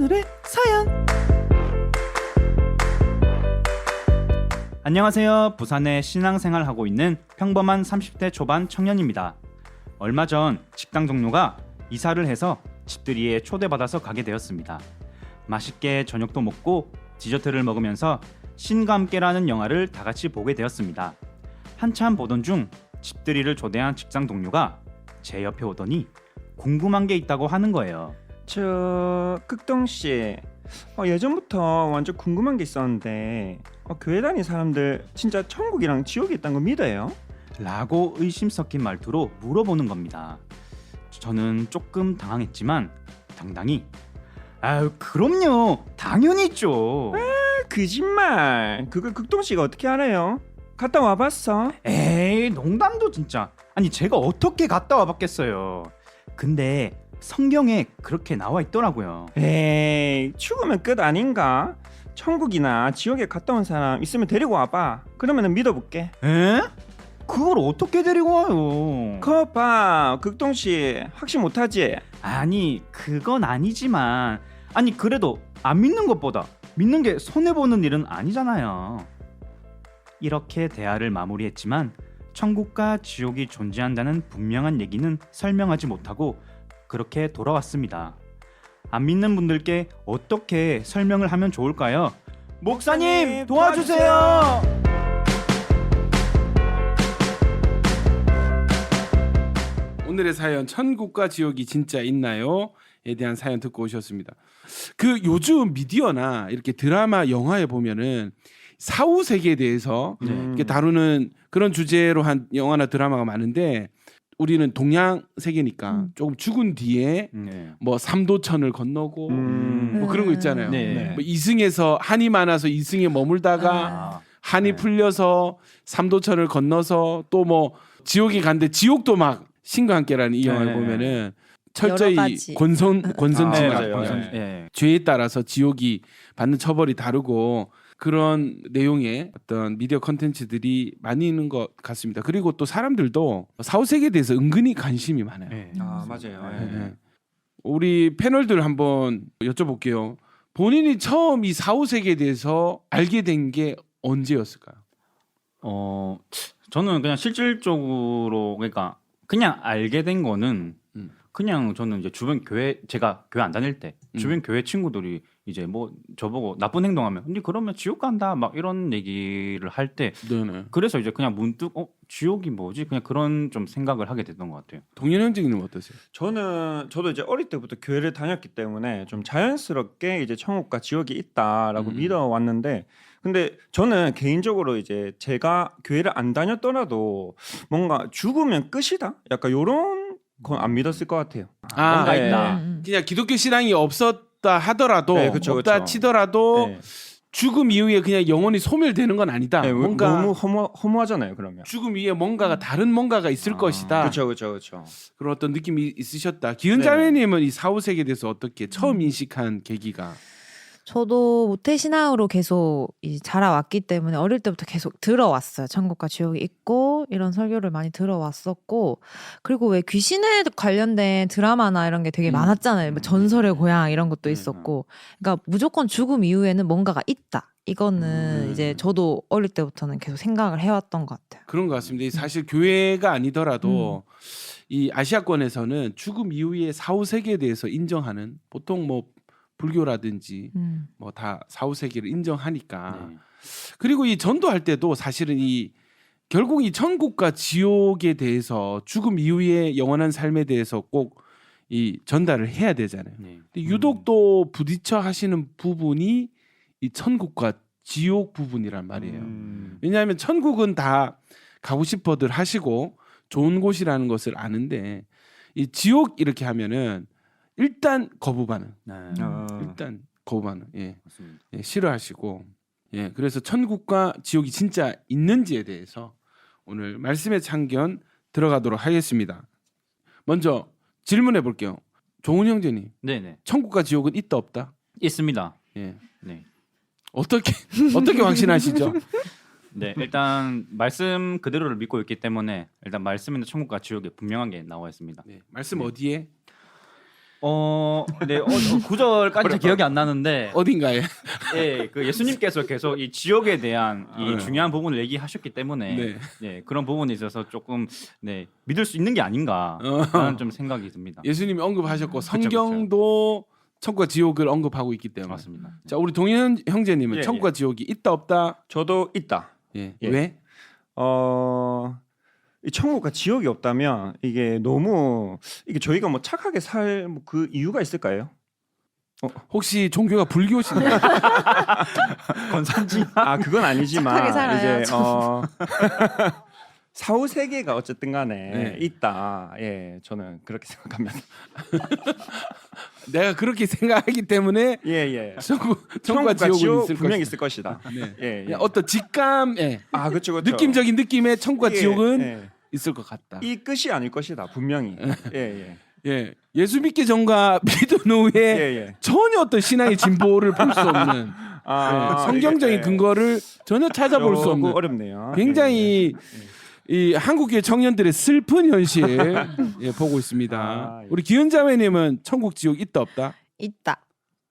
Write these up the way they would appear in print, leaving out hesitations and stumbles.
오늘의 사연. 안녕하세요. 부산에 신앙생활하고 있는 평범한 30대 초반 청년입니다. 얼마 전 식당 동료가 이사를 해서 집들이에 초대받아서 가게 되었습니다. 맛있게 저녁도 먹고 디저트를 먹으면서 신과 함께라는 영화를 다 같이 보게 되었습니다. 한참 보던 중 집들이를 초대한 직장 동료가 제 옆에 오더니 궁금한 게 있다고 하는 거예요. 저 극동씨 예전부터 완전 궁금한 게 있었는데 교회 다니는 사람들 진짜 천국이랑 지옥이 있다는 거 믿어요? 라고 의심 섞인 말투로 물어보는 겁니다. 저는 조금 당황했지만 당당히 아유 그럼요 당연히 있죠. 거짓말. 그걸 극동씨가 어떻게 알아요? 갔다 와봤어? 에이 농담도 진짜. 아니 제가 어떻게 갔다 와봤겠어요. 근데 성경에 그렇게 나와 있더라고요. 에이 죽으면 끝 아닌가? 천국이나 지옥에 갔다 온 사람 있으면 데리고 와봐. 그러면 믿어볼게. 에? 그걸 어떻게 데리고 와요? 그거 봐 극동씨 확신 못하지? 아니 그건 아니지만 아니 그래도 안 믿는 것보다 믿는 게 손해보는 일은 아니잖아요. 이렇게 대화를 마무리했지만 천국과 지옥이 존재한다는 분명한 얘기는 설명하지 못하고 그렇게 돌아왔습니다. 안 믿는 분들께 어떻게 설명을 하면 좋을까요? 목사님 도와주세요. 오늘의 사연 천국과 지옥이 진짜 있나요? 에 대한 사연 듣고 오셨습니다. 그 요즘 미디어나 이렇게 드라마 영화에 보면은 사후 세계에 대해서 이렇게 다루는 그런 주제로 한 영화나 드라마가 많은데 우리는 동양 세계니까 조금 죽은 뒤에 뭐 삼도천을 건너고 뭐 그런 거 있잖아요. 네. 뭐 이승에서 한이 많아서 이승에 머물다가 한이 풀려서 삼도천을 건너서 또 뭐 지옥에 갔는데 지옥도 막 신과 함께라는 이 영화를 보면은 철저히 권선징악 죄에 따라서 지옥이 받는 처벌이 다르고 그런 내용의 어떤 미디어 컨텐츠들이 많이 있는 것 같습니다. 그리고 또 사람들도 사후세계에 대해서 은근히 관심이 많아요. 맞아요. 우리 패널들 한번 여쭤볼게요. 본인이 처음 이 사후세계에 대해서 알게 된 게 언제였을까요? 저는 그냥 실질적으로 그러니까 그냥 알게 된 거는 그냥 저는 이제 주변 교회 제가 교회 안 다닐 때 주변 교회 친구들이 이제 뭐 저보고 나쁜 행동하면 근데 그러면 지옥 간다 막 이런 얘기를 할 때 그래서 이제 그냥 문득 지옥이 뭐지 그냥 그런 좀 생각을 하게 됐던 것 같아요. 동현 형제님은 어떠세요? 저도 이제 어릴 때부터 교회를 다녔기 때문에 좀 자연스럽게 이제 천국과 지옥이 있다라고 믿어왔는데 근데 저는 개인적으로 이제 제가 교회를 안 다녔더라도 뭔가 죽으면 끝이다 약간 요런 건 안 믿었을 것 같아요. 뭔가 네. 있다. 그냥 기독교 신앙이 없었다 하더라도 그쵸, 없다 그쵸. 치더라도 네. 죽음 이후에 그냥 영원히 소멸되는 건 아니다. 네, 뭔가 너무 허무하잖아요. 그러면. 죽음 이후에 뭔가가 다른 뭔가가 있을 것이다. 그렇죠. 그런 어떤 느낌이 있으셨다. 기은자매님은 이 사후세계에 대해서 어떻게 처음 인식한 계기가? 저도 모태신앙으로 계속 자라왔기 때문에 어릴 때부터 계속 들어왔어요. 천국과 지옥이 있고 이런 설교를 많이 들어왔었고 그리고 왜 귀신에 관련된 드라마나 이런 게 되게 많았잖아요. 뭐 전설의 고향 이런 것도 있었고 그러니까 무조건 죽음 이후에는 뭔가가 있다. 이거는 이제 저도 어릴 때부터는 계속 생각을 해왔던 것 같아요. 그런 것 같습니다. 사실 교회가 아니더라도 이 아시아권에서는 죽음 이후의 사후세계에 대해서 인정하는 보통 뭐 불교라든지 뭐 다 사후세계를 인정하니까 그리고 이 전도할 때도 사실은 이 결국 이 천국과 지옥에 대해서 죽음 이후의 영원한 삶에 대해서 꼭 이 전달을 해야 되잖아요. 근데 유독 또 부딪혀 하시는 부분이 이 천국과 지옥 부분이란 말이에요. 왜냐하면 천국은 다 가고 싶어들 하시고 좋은 곳이라는 것을 아는데 이 지옥 이렇게 하면은 일단 거부 반응. 일단 거부 반응. 맞습니다. 싫어하시고. 그래서 천국과 지옥이 진짜 있는지에 대해서 오늘 말씀의 참견 들어가도록 하겠습니다. 먼저 질문해 볼게요. 종훈 형제님. 네네. 천국과 지옥은 있다 없다? 있습니다. 네. 어떻게 확신하시죠? 네, 일단 말씀 그대로를 믿고 있기 때문에 일단 말씀에는 천국과 지옥이 분명하게 나와 있습니다. 네, 말씀 어디에? 네, 구절까지 기억이 안 나는데, 어딘가에 예, 그 예수님께서 계속 이 지옥에 대한 이 네. 중요한 부분을 얘기하셨기 때문에, 네. 네, 그런 부분에 있어서 조금 네, 믿을 수 있는 게 아닌가 어. 라는 좀 생각이 듭니다. 예수님이 언급하셨고 그쵸. 성경도 천국과 지옥을 언급하고 있기 때문에. 맞습니다. 자, 우리 동현 형제님은 예, 천국과 지옥이 있다 없다? 저도 있다. 예. 예. 왜? 이 천국과 지옥이 없다면 이게 너무 이게 저희가 뭐 착하게 살 그 이유가 있을까요? 혹시 종교가 불교신가요? 권산지 아 그건 착하게 아니지만 살아야죠. 이제 사후 세계가 어쨌든 간에 네. 있다. 예, 저는 그렇게 생각합니다. 내가 그렇게 생각하기 때문에 예, 예. 천국과 천국과 지옥은 지옥 있을 분명히 것이다. 있을 것이다. 네. 예, 예. 그냥 어떤 직감에 아, 그렇죠, 그렇죠. 느낌적인 느낌의 천국과 이게, 지옥은 예. 있을 것 같다. 이 끝이 아닐 것이다. 분명히. 예, 예. 예. 예수 믿기 전과 믿은 후에 예, 예. 전혀 어떤 신앙의 진보를 볼 수 없는 예, 성경적인 이게, 근거를 전혀 찾아볼 수 조금 없는 어렵네요. 굉장히 이 한국의 청년들의 슬픈 현실 예, 보고 있습니다. 아, 예. 우리 기은자매님은 천국 지옥 있다 없다? 있다.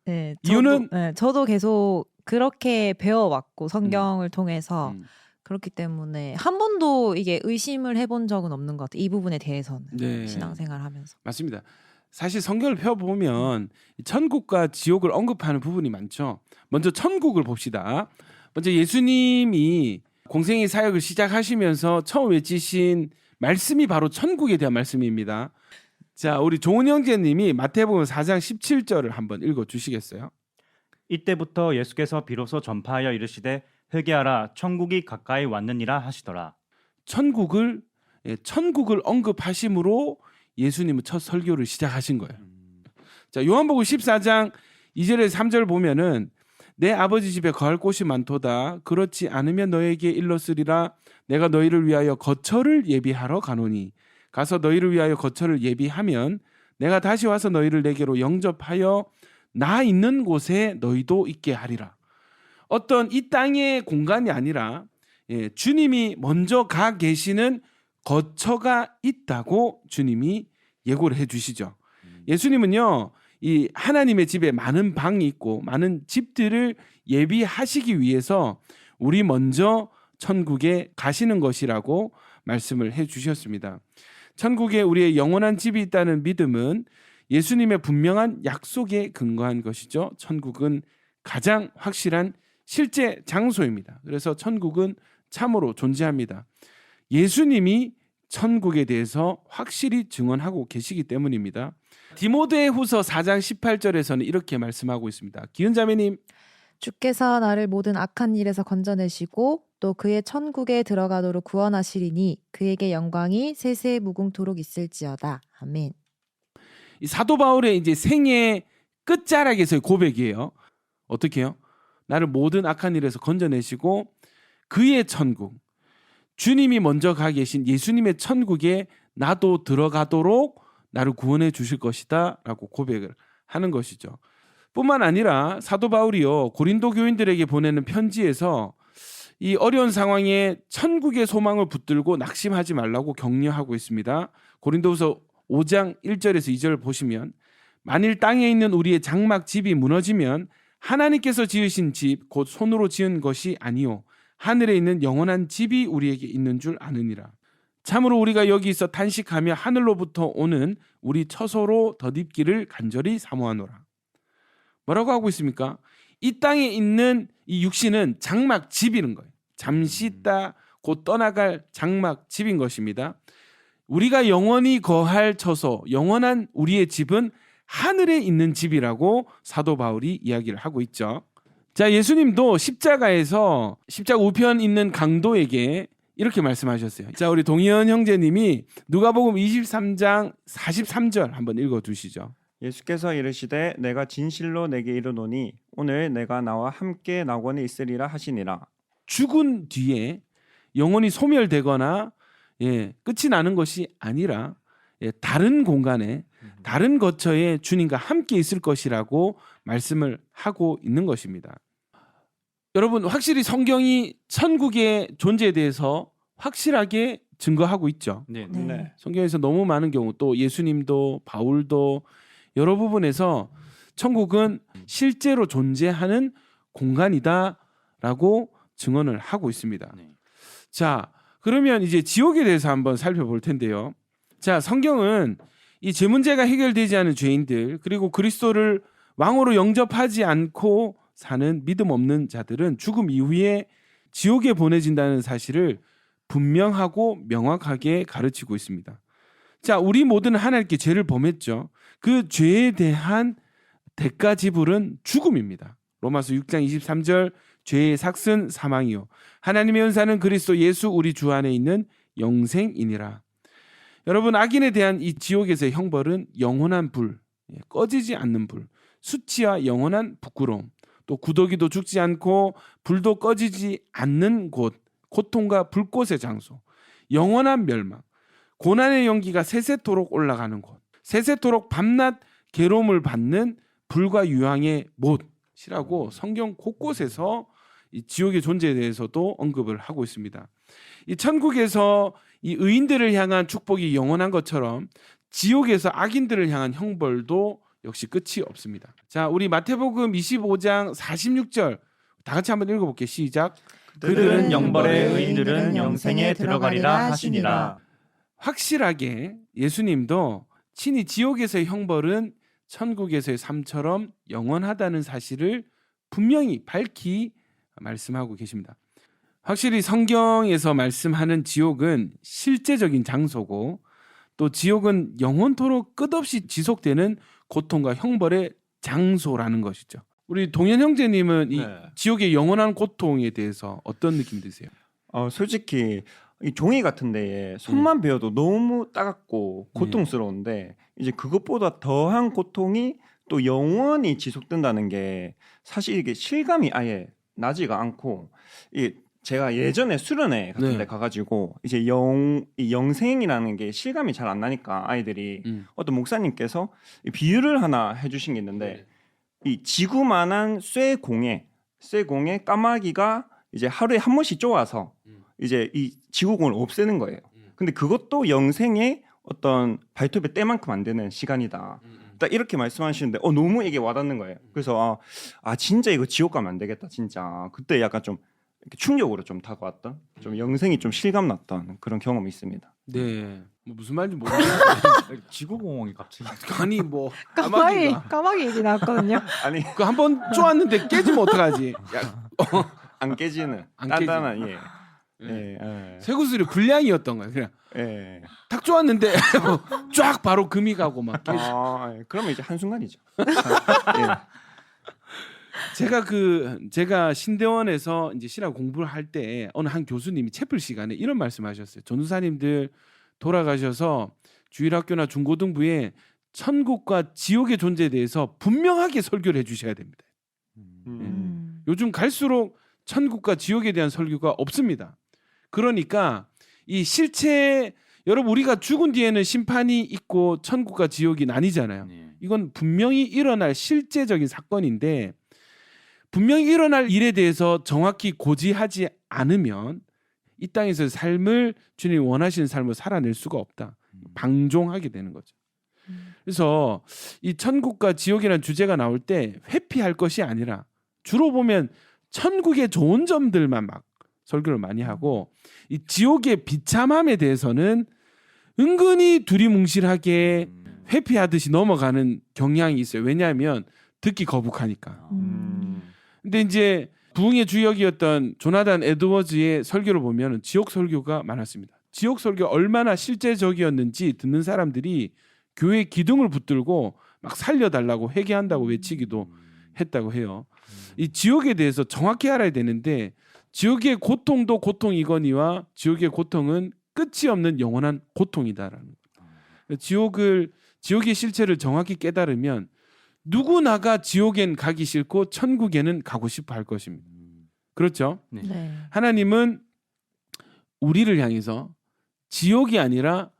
네, 이유는? 저도 계속 그렇게 배워왔고 성경을 통해서 음. 그렇기 때문에 한 번도 이게 의심을 해본 적은 없는 것 같아요. 이 부분에 대해서는 네. 신앙생활하면서. 맞습니다. 사실 성경을 펴보면 천국과 지옥을 언급하는 부분이 많죠. 먼저 천국을 봅시다. 먼저 예수님이 공생의 사역을 시작하시면서 처음 외치신 말씀이 바로 천국에 대한 말씀입니다. 자, 우리 좋은 형제님이 마태복음 4장 17절을 한번 읽어주시겠어요? 이때부터 예수께서 비로소 전파하여 이르시되 회개하라 천국이 가까이 왔느니라 하시더라. 천국을 언급하심으로 예수님은 첫 설교를 시작하신 거예요. 자, 요한복음 14장 2절에서 3절 보면은 내 아버지 집에 거할 곳이 많도다. 그렇지 않으면 너에게 일렀으리라. 내가 너희를 위하여 거처를 예비하러 가노니 가서 너희를 위하여 거처를 예비하면 내가 다시 와서 너희를 내게로 영접하여 나 있는 곳에 너희도 있게 하리라. 어떤 이 땅의 공간이 아니라 주님이 먼저 가 계시는 거처가 있다고 주님이 예고를 해주시죠. 예수님은요, 이 하나님의 집에 많은 방이 있고 많은 집들을 예비하시기 위해서 우리 먼저 천국에 가시는 것이라고 말씀을 해주셨습니다. 천국에 우리의 영원한 집이 있다는 믿음은 예수님의 분명한 약속에 근거한 것이죠. 천국은 가장 확실한 실제 장소입니다. 그래서 천국은 참으로 존재합니다. 예수님이 천국에 대해서 확실히 증언하고 계시기 때문입니다. 디모데후서 4장 18절에서는 이렇게 말씀하고 있습니다. 기은자매님, 주께서 나를 모든 악한 일에서 건져내시고 또 그의 천국에 들어가도록 구원하시리니 그에게 영광이 세세 무궁토록 있을지어다. 아멘. 이 사도 바울의 이제 생애 끝자락에서의 고백이에요. 어떻게 해요? 나를 모든 악한 일에서 건져내시고 그의 천국, 주님이 먼저 가 계신 예수님의 천국에 나도 들어가도록 나를 구원해 주실 것이다 라고 고백을 하는 것이죠. 뿐만 아니라 사도 바울이요, 고린도 교인들에게 보내는 편지에서 이 어려운 상황에 천국의 소망을 붙들고 낙심하지 말라고 격려하고 있습니다. 고린도후서 5장 1절에서 2절을 보시면 만일 땅에 있는 우리의 장막 집이 무너지면 하나님께서 지으신 집 곧 손으로 지은 것이 아니요 하늘에 있는 영원한 집이 우리에게 있는 줄 아느니라. 참으로 우리가 여기 있어 탄식하며 하늘로부터 오는 우리 처소로 덧입기를 간절히 사모하노라. 뭐라고 하고 있습니까? 이 땅에 있는 이 육신은 장막 집이는 거예요. 잠시 있다 곧 떠나갈 장막 집인 것입니다. 우리가 영원히 거할 처소, 영원한 우리의 집은 하늘에 있는 집이라고 사도 바울이 이야기를 하고 있죠. 자, 예수님도 십자가에서 십자가 우편 있는 강도에게 이렇게 말씀하셨어요. 자, 우리 동현 형제님이 누가복음 23장 43절 한번 읽어주시죠. 예수께서 이르시되 내가 진실로 내게 이르노니 오늘 내가 나와 함께 낙원에 있으리라 하시니라. 죽은 뒤에 영혼이 소멸되거나 끝이 나는 것이 아니라 다른 공간에 다른 거처에 주님과 함께 있을 것이라고 말씀을 하고 있는 것입니다. 여러분, 확실히 성경이 천국의 존재에 대해서 확실하게 증거하고 있죠. 네. 네. 네. 성경에서 너무 많은 경우 또 예수님도 바울도 여러 부분에서 천국은 실제로 존재하는 공간이다라고 증언을 하고 있습니다. 네. 자, 그러면 이제 지옥에 대해서 한번 살펴볼 텐데요. 자, 성경은 이 죄 문제가 해결되지 않은 죄인들 그리고 그리스도를 왕으로 영접하지 않고 사는 믿음 없는 자들은 죽음 이후에 지옥에 보내진다는 사실을 분명하고 명확하게 가르치고 있습니다. 자, 우리 모두는 하나님께 죄를 범했죠. 그 죄에 대한 대가 지불은 죽음입니다. 로마서 6장 23절 죄의 삭은 사망이요 하나님의 은사는 그리스도 예수 우리 주 안에 있는 영생이니라. 여러분, 악인에 대한 이 지옥에서의 형벌은 영원한 불, 꺼지지 않는 불, 수치와 영원한 부끄러움, 또 구더기도 죽지 않고 불도 꺼지지 않는 곳, 고통과 불꽃의 장소, 영원한 멸망, 고난의 연기가 세세토록 올라가는 곳, 세세토록 밤낮 괴로움을 받는 불과 유황의 못이라고 성경 곳곳에서 이 지옥의 존재에 대해서도 언급을 하고 있습니다. 이 천국에서 이 의인들을 향한 축복이 영원한 것처럼 지옥에서 악인들을 향한 형벌도 역시 끝이 없습니다. 자, 우리 마태복음 25장 46절 다 같이 한번 읽어볼게요. 시작. 그들은 영벌의 의인들은 영생에 들어가리라 하시니라. 확실하게 예수님도 친히 지옥에서의 형벌은 천국에서의 삶처럼 영원하다는 사실을 분명히 밝히 말씀하고 계십니다. 확실히 성경에서 말씀하는 지옥은 실제적인 장소고 또 지옥은 영원토록 끝없이 지속되는 고통과 형벌의 장소라는 것이죠. 우리 동현 형제님은 이 네. 지옥의 영원한 고통에 대해서 어떤 느낌 드세요? 솔직히 이 종이 같은 데에 손만 베어도 너무 따갑고 고통스러운데 이제 그것보다 더한 고통이 또 영원히 지속된다는 게 사실 이게 실감이 아예 나지가 않고 이 제가 예전에 수련회 같은 네. 데 가가지고 이제 이 영생이라는 게 실감이 잘 안 나니까 아이들이 어떤 목사님께서 이 비유를 하나 해주신 게 있는데 이 지구만한 쇠공에 까마귀가 이제 하루에 한 번씩 쪼아서 이제 이 지구공을 없애는 거예요. 근데 그것도 영생의 어떤 발톱의 때만큼 안 되는 시간이다. 딱 이렇게 말씀하시는데 너무 이게 와닿는 거예요. 그래서 진짜 이거 지옥 가면 안 되겠다. 진짜 그때 약간 좀 이렇게 충격으로 좀 다가왔던, 좀 영생이 좀 실감났던 그런 경험이 있습니다. 네, 뭐 무슨 말인지 모르겠어요. 지구공원이 갑자기 아니 뭐 까마귀 얘기 나왔거든요. 아니 그 한번 쪼았는데 깨지면 어떡하지? 안 깨지는 안 단단한 쇠구슬이 불량이었던 거야. 그냥 예. 탁 쪼았는데 쫙 바로 금이 가고 막 깨지. 그러면 이제 한 순간이죠. 제가 신대원에서 이제 신학 공부를 할 때 어느 한 교수님이 채플 시간에 이런 말씀하셨어요. 전도사님들 돌아가셔서 주일학교나 중고등부에 천국과 지옥의 존재에 대해서 분명하게 설교를 해주셔야 됩니다. 요즘 갈수록 천국과 지옥에 대한 설교가 없습니다. 그러니까 이 실체 여러분 우리가 죽은 뒤에는 심판이 있고 천국과 지옥이 나뉘잖아요. 네. 이건 분명히 일어날 실제적인 사건인데 분명히 일어날 일에 대해서 정확히 고지하지 않으면 이 땅에서 삶을 주님이 원하시는 삶을 살아낼 수가 없다. 방종하게 되는 거죠. 그래서 이 천국과 지옥이라는 주제가 나올 때 회피할 것이 아니라 주로 보면 천국의 좋은 점들만 막 설교를 많이 하고 이 지옥의 비참함에 대해서는 은근히 두리뭉실하게 회피하듯이 넘어가는 경향이 있어요. 왜냐하면 듣기 거북하니까. 근데 이제 부흥의 주역이었던 조나단 에드워즈의 설교를 보면 지옥 설교가 많았습니다. 지옥 설교 얼마나 실제적이었는지 듣는 사람들이 교회 기둥을 붙들고 막 살려달라고 회개한다고 외치기도 했다고 해요. 이 지옥에 대해서 정확히 알아야 되는데 지옥의 고통도 고통이거니와 지옥의 고통은 끝이 없는 영원한 고통이다라는 거예요. 지옥의 실체를 정확히 깨달으면 누구나가 지옥엔 가기 싫고 천국에는 가고 싶어 할 것입니다. 그렇죠? 네. 네. 하나님은 우리를 향해서 지옥이 아니라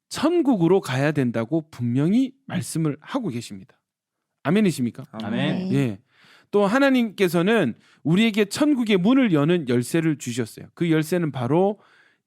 천국으로 가야 된다고 분명히 말씀을 하고 계십니다. 아멘이십니까? 아멘. 예. 또 하나님께서는 우리에게 천국의 문을 여는 열쇠를 주셨어요. 그 열쇠는 바로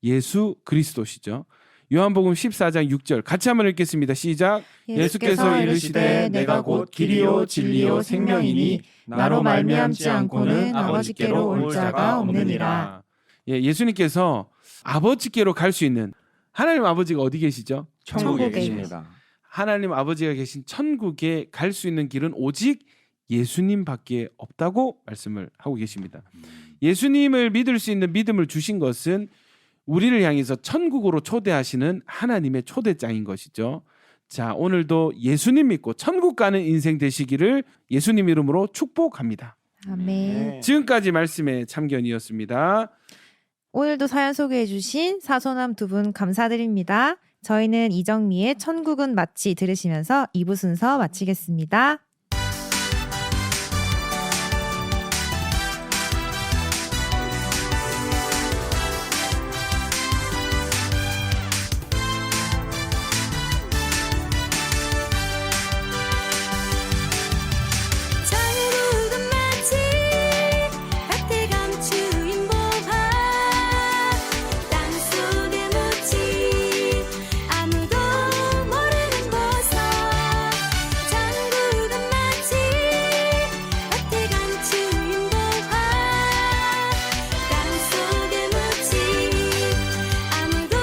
예수 그리스도시죠. 요한복음 14장 6절 같이 한번 읽겠습니다. 시작. 예수께서 이르시되 내가 곧 길이요 진리요 생명이니 나로 말미암지 않고는 아버지께로 올 자가 없느니라. 예, 예수님께서 아버지께로 갈 수 있는 하나님 아버지가 어디 계시죠? 천국에 천국에 계십니다. 하나님 아버지가 계신 천국에 갈 수 있는 길은 오직 예수님밖에 없다고 말씀을 하고 계십니다. 예수님을 믿을 수 있는 믿음을 주신 것은 우리를 향해서 천국으로 초대하시는 하나님의 초대장인 것이죠. 자, 오늘도 예수님 믿고 천국 가는 인생 되시기를 예수님 이름으로 축복합니다. 아멘. 네. 지금까지 말씀의 참견이었습니다. 오늘도 사연 소개해 주신 사소남 두 분 감사드립니다. 저희는 이정미의 천국은 마치 들으시면서 2부 순서 마치겠습니다. 천국은 마치 밭에 감추인 보화 땅속에 묻힌 아무도 모르는 보석 천국은 마치 밭에 감추인 보화 땅속에 묻힌 아무도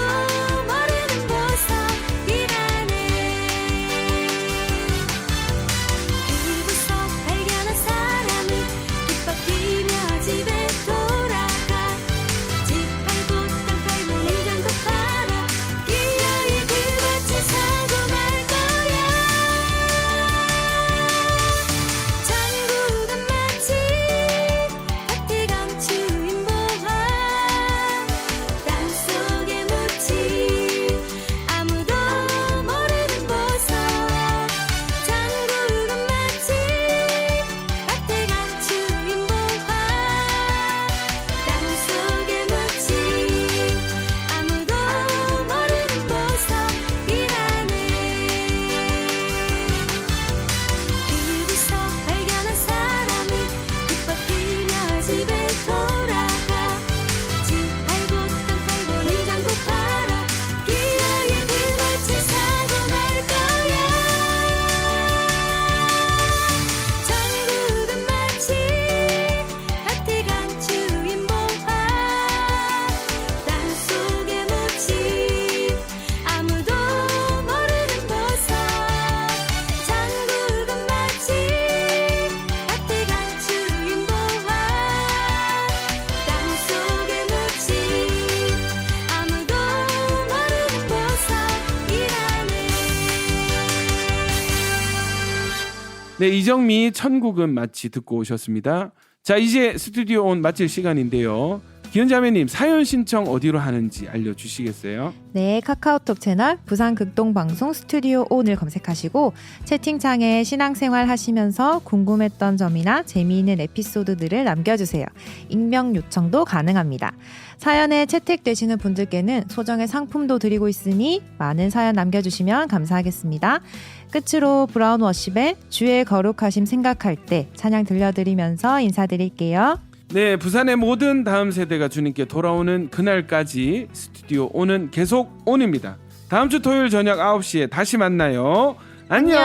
모르는 보석이라네 그곳서 발견한 사람은 기뻐 뛰며 집에 돌아가 집 팔고 땅 팔고 냉장고 팔아 기어이 그 밭을 사고 말 거야 천국은 마치 밭에 감추인 보화 땅속에 묻힌 아무도 모르는 보석 천국은 마치 밭에 감추인 보화 땅속에 묻힌 아무도 모르는 보석이라네 그곳서 발견한 사람은 기뻐 뛰며 집에 돌아가 집 팔고 땅 팔고 냉장고 팔아 기어이 그 밭을 사고 말 거야 천국은 마치 밭에 감추인 보화 땅속에 묻힌 아무도 모르는 보석 천국은 마치 밭에 감추인 보화 땅속에 묻힌 아무도 모르는 보석이라네 네, 이정미 천국은 마치 듣고 오셨습니다. 자, 이제 스튜디오 온 마칠 시간인데요. 기현자매님 사연 신청 어디로 하는지 알려주시겠어요? 네, 카카오톡 채널 부산극동방송 스튜디오 온을 검색하시고 채팅창에 신앙생활 하시면서 궁금했던 점이나 재미있는 에피소드들을 남겨주세요. 익명 요청도 가능합니다. 사연에 채택되시는 분들께는 소정의 상품도 드리고 있으니 많은 사연 남겨주시면 감사하겠습니다. 끝으로 브라운 워십의 주의 거룩하심 생각할 때 찬양 들려드리면서 인사드릴게요. 네, 부산의 모든 다음 세대가 주님께 돌아오는 그날까지 스튜디오 온은 계속 온입니다. 다음 주 토요일 저녁 9시에 다시 만나요. 안녕.